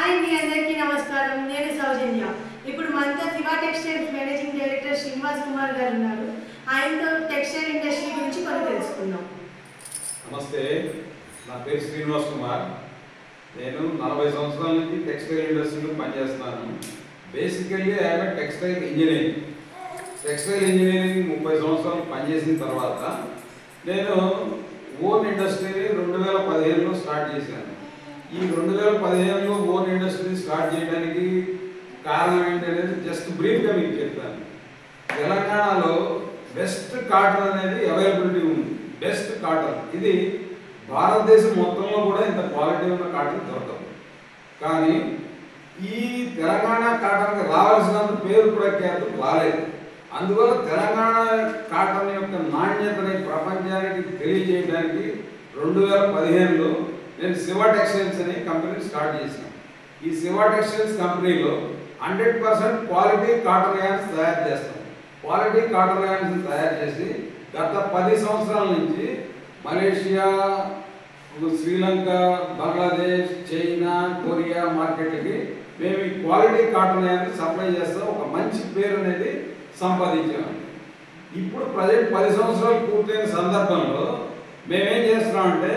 Hi మీ అందరికీ నమస్కారం. నేను సౌజన్య. ఇప్పుడు మనతో Shiva textiles managing director Srinivas Kumar గారు ఉన్నారు. ఆయనతో టెక్స్టైల్ ఇండస్ట్రీ గురించి కొన్ని తెలుసుకుందాం. నమస్తే, నా పేరు శ్రీనివాస్ కుమార్. నేను 40 సంవత్సరాల నుంచి టెక్స్టైల్ ఇండస్ట్రీలో పనిచేస్తున్నాను. Basically I'm textile engineering. Textile engineering 30 సంవత్సరాలు పనిచేసిన తర్వాత నేను ఓన్ ఇండస్ట్రీని 2015లో స్టార్ట్ చేశాను. ఈ 2015లో ఓన్ ఇండస్ట్రీ స్టార్ట్ చేయడానికి కారణం ఏంటనేది జస్ట్ బ్రీఫ్గా మీకు చెప్తాను. తెలంగాణలో బెస్ట్ కాటన్ అనేది అవైలబిలిటీ ఉంది. బెస్ట్ కాటన్ ఇది భారతదేశం మొత్తంలో కూడా ఇంత క్వాలిటీ ఉన్న కాటన్ దొరకదు. కానీ ఈ తెలంగాణ కాటన్కి రావాల్సినంత పేరు ప్రఖ్యాతులు రాలేదు. అందువల్ల తెలంగాణ కాటన్ యొక్క నాణ్యతని ప్రపంచానికి తెలియజేయడానికి 2015లో నేను శివ టెక్స్టైల్స్ అనే కంపెనీ స్టార్ట్ చేశాను. ఈ శివ టెక్స్టైల్స్ కంపెనీలో 100% క్వాలిటీ కాటన్ యాన్స్ తయారు చేస్తాం. క్వాలిటీ కాటన్ యాన్స్ తయారు చేసి గత 10 సంవత్సరాల నుంచి Malaysia, Sri Lanka, Bangladesh, China, Korea మార్కెట్కి మేము ఈ క్వాలిటీ కాటన్ యాన్స్ సప్లై చేస్తాం. ఒక మంచి పేరు అనేది సంపాదించాము. ఇప్పుడు ప్రజెంట్ 10 సంవత్సరాలు పూర్తయిన సందర్భంలో మేమేం చేస్తున్నామంటే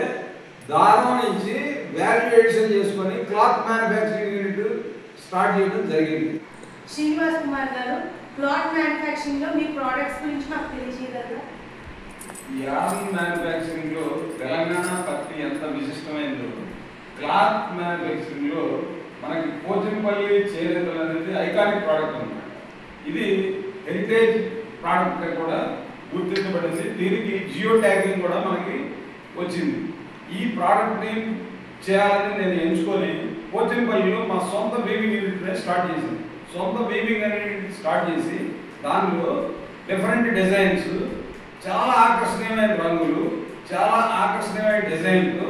దారం నుంచి వాల్యూ ఎడిషన్ చేసుకొని క్లాత్ మ్యానుఫ్యాక్చరింగ్ యూనిట్ స్టార్ట్ చేయడం జరిగింది. శ్రీనివాస్ కుమార్ గారు, క్లాత్ మ్యానుఫ్యాక్చరింగ్లో మీ ప్రోడక్ట్స్ గురించి మాకు తెలియజేయగలరా? యార్న్ మ్యానుఫ్యాక్చరింగ్లో తెలంగాణ పత్తి ఎంత విశిష్టమైందో క్లాత్ మ్యానుఫ్యాక్చరింగ్లో మనకి పోచంపల్లి చేనేతలు అనేది ఐకానిక్ ప్రోడక్ట్ అన్నమాట. ఇది హెరిటేజ్ ప్రోడక్ట్గా కూడా గుర్తించబడింది. దీనికి జియో ట్యాగింగ్ కూడా మనకి వచ్చింది. ఈ ప్రోడక్ట్ని చేయాలని నేను ఎంచుకొని పోచంపల్లిలో మా సొంత వీవింగ్ యూనిట్ని స్టార్ట్ చేశాను. సొంత వీవింగ్ యూనిట్ స్టార్ట్ చేసి దానిలో డిఫరెంట్ డిజైన్స్, చాలా ఆకర్షణీయమైన రంగులు, చాలా ఆకర్షణీయమైన డిజైన్తో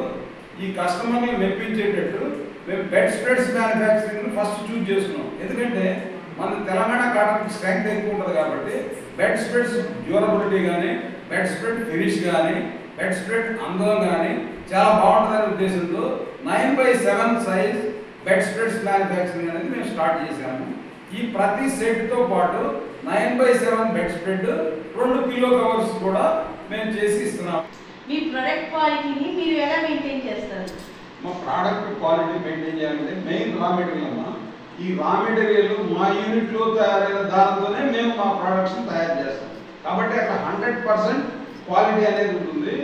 ఈ కస్టమర్ని మెప్పించేటట్టు మేము బెడ్ స్ప్రెడ్స్ మ్యానుఫ్యాక్చరింగ్ని ఫస్ట్ చూజ్ చేసుకున్నాం. ఎందుకంటే మన తెలంగాణ కాటన్ స్ట్రెంగ్త్ ఎక్కువ ఉంటుంది కాబట్టి బెడ్ స్ప్రెడ్స్ డ్యూరబిలిటీ కానీ, బెడ్ స్ప్రెడ్ ఫినిష్ కానీ, బెడ్ స్ప్రెడ్ అందం కానీ చాలా బాగుంటుందనే ఉద్దేశంతో 9/7 సైజ్ బెడ్ స్ప్రెడ్స్ మ్యానుఫ్యాక్చరింగ్ అనేది మేము స్టార్ట్ చేశాము. ఈ ప్రతి సెట్తో పాటు 9/7 బెడ్ స్ప్రెడ్ 2 కిలో కవర్స్ కూడా మేము చేసి ఇస్తున్నాం. మీ ప్రొడక్ట్ క్వాలిటీని మీరు ఎలా మెయింటైన్ చేస్తారు? మా ప్రోడక్ట్ క్వాలిటీ మెయింటైన్ చేయాలంటే మెయిన్ రా మెటీరియల్ అమ్మా. ఈ రా మెటీరియల్ మా యూనిట్లో తయారైన దానితోనే మేము మా ప్రోడక్ట్స్ని తయారు చేస్తాం. కాబట్టి అక్కడ 100% క్వాలిటీ అనేది ఉంటుంది.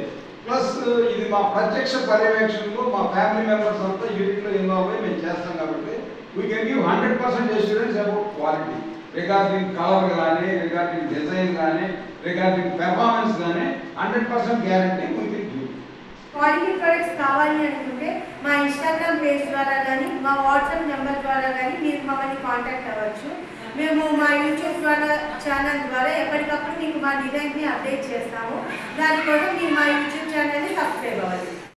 ప్లస్ ఇది మా ప్రత్యక్ష పర్యవేక్షణలో మా ఫ్యామిలీ మెంబర్స్ అంతా యూనిట్లో ఇన్వాల్వ్ అయ్యి మేము చేస్తాం. కాబట్టి we can give 100% assurance about quality regarding colour కానీ, రిగార్డింగ్ డిజైన్ కానీ, రిగార్డింగ్ పెర్ఫార్మెన్స్ కానీ 100% guarantee we can give. Quality products కావాలి అనుకుంటే మా ఇన్స్టాగ్రామ్ పేజ్ ద్వారా కానీ, మా వాట్సాప్ నెంబర్ ద్వారా కానీ మీరు మమ్మల్ని కాంటాక్ట్ అవ్వచ్చు. మేము మా యూట్యూబ్ ఛానల్ ద్వారా ఎప్పటికప్పుడు మీకు మా డిజైన్ని అప్డేట్ చేస్తాము. దానికోసం మీరు మా యూట్యూబ్ ఛానల్ని సబ్స్క్రైబ్ అవ్వాలి.